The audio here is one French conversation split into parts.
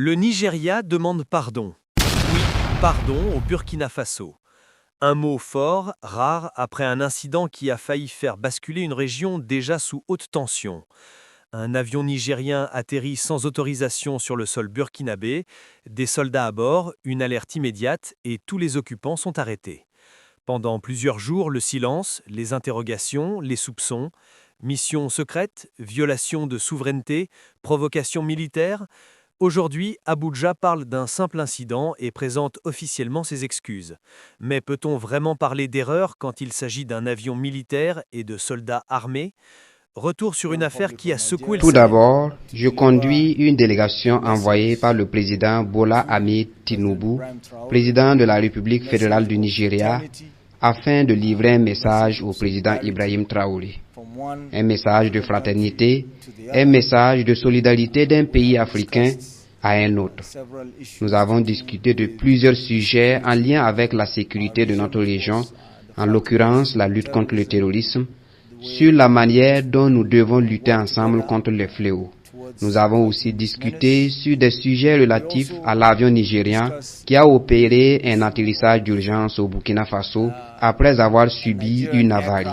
Le Nigeria demande pardon. Oui, pardon au Burkina Faso. Un mot fort, rare, après un incident qui a failli faire basculer une région déjà sous haute tension. Un avion nigérien atterrit sans autorisation sur le sol burkinabé, des soldats à bord, une alerte immédiate et tous les occupants sont arrêtés. Pendant plusieurs jours, le silence, les interrogations, les soupçons, mission secrète, violation de souveraineté, provocation militaire. Aujourd'hui, Abuja parle d'un simple incident et présente officiellement ses excuses. Mais peut-on vraiment parler d'erreur quand il s'agit d'un avion militaire et de soldats armés? Retour sur une affaire qui a secoué le Tout Sahel. d'abord, je conduis une délégation envoyée par le président Bola Ahmed Tinubu, président de la République fédérale du Nigeria, afin de livrer un message au président Ibrahim Traoré. Un message de fraternité, un message de solidarité d'un pays africain à un autre. Nous avons discuté de plusieurs sujets en lien avec la sécurité de notre région, en l'occurrence la lutte contre le terrorisme, sur la manière dont nous devons lutter ensemble contre les fléaux. Nous avons aussi discuté sur des sujets relatifs à l'avion nigérien qui a opéré un atterrissage d'urgence au Burkina Faso après avoir subi une avarie.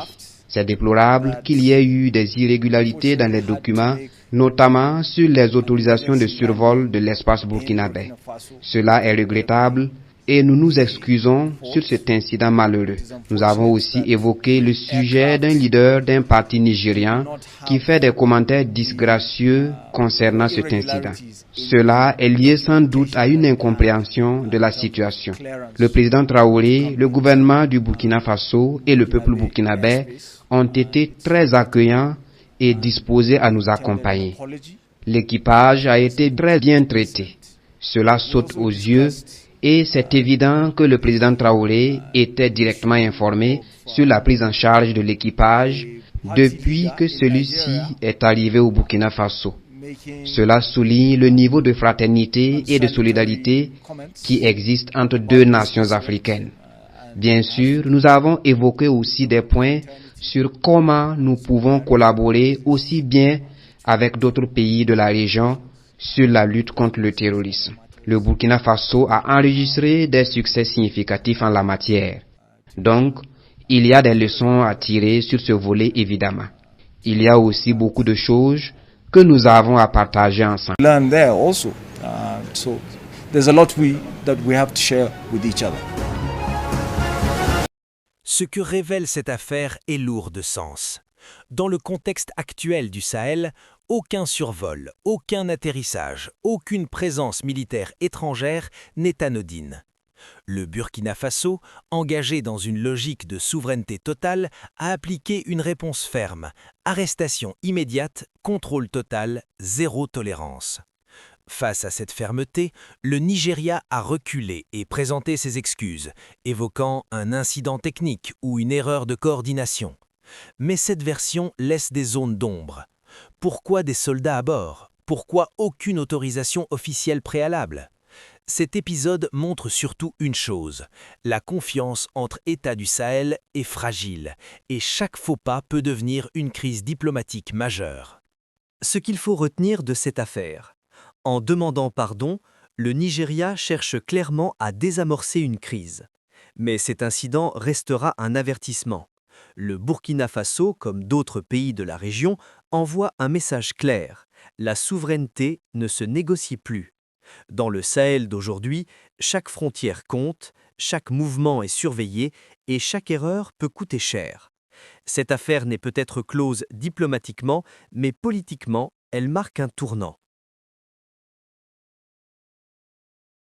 C'est déplorable qu'il y ait eu des irrégularités dans les documents, notamment sur les autorisations de survol de l'espace burkinabé. Cela est regrettable et nous nous excusons sur cet incident malheureux. Nous avons aussi évoqué le sujet d'un leader d'un parti nigérien qui fait des commentaires disgracieux concernant cet incident. Cela est lié sans doute à une incompréhension de la situation. Le président Traoré, le gouvernement du Burkina Faso et le peuple burkinabé ont été très accueillants et disposés à nous accompagner. L'équipage a été très bien traité. Cela saute aux yeux et c'est évident que le président Traoré était directement informé sur la prise en charge de l'équipage depuis que celui-ci est arrivé au Burkina Faso. Cela souligne le niveau de fraternité et de solidarité qui existe entre deux nations africaines. Bien sûr, nous avons évoqué aussi des points sur comment nous pouvons collaborer aussi bien avec d'autres pays de la région sur la lutte contre le terrorisme. Le Burkina Faso a enregistré des succès significatifs en la matière. Donc, il y a des leçons à tirer sur ce volet évidemment. Il y a aussi beaucoup de choses que nous avons à partager ensemble. Learn there also. So there's a lot that we have to share with each other. Ce que révèle cette affaire est lourd de sens. Dans le contexte actuel du Sahel, aucun survol, aucun atterrissage, aucune présence militaire étrangère n'est anodine. Le Burkina Faso, engagé dans une logique de souveraineté totale, a appliqué une réponse ferme, arrestation immédiate, contrôle total, zéro tolérance. Face à cette fermeté, le Nigeria a reculé et présenté ses excuses, évoquant un incident technique ou une erreur de coordination. Mais cette version laisse des zones d'ombre. Pourquoi des soldats à bord? Pourquoi aucune autorisation officielle préalable? Cet épisode montre surtout une chose, la confiance entre États du Sahel est fragile et chaque faux pas peut devenir une crise diplomatique majeure. Ce qu'il faut retenir de cette affaire, en demandant pardon, le Nigeria cherche clairement à désamorcer une crise. Mais cet incident restera un avertissement. Le Burkina Faso, comme d'autres pays de la région, envoie un message clair. La souveraineté ne se négocie plus. Dans le Sahel d'aujourd'hui, chaque frontière compte, chaque mouvement est surveillé et chaque erreur peut coûter cher. Cette affaire n'est peut-être close diplomatiquement, mais politiquement, elle marque un tournant.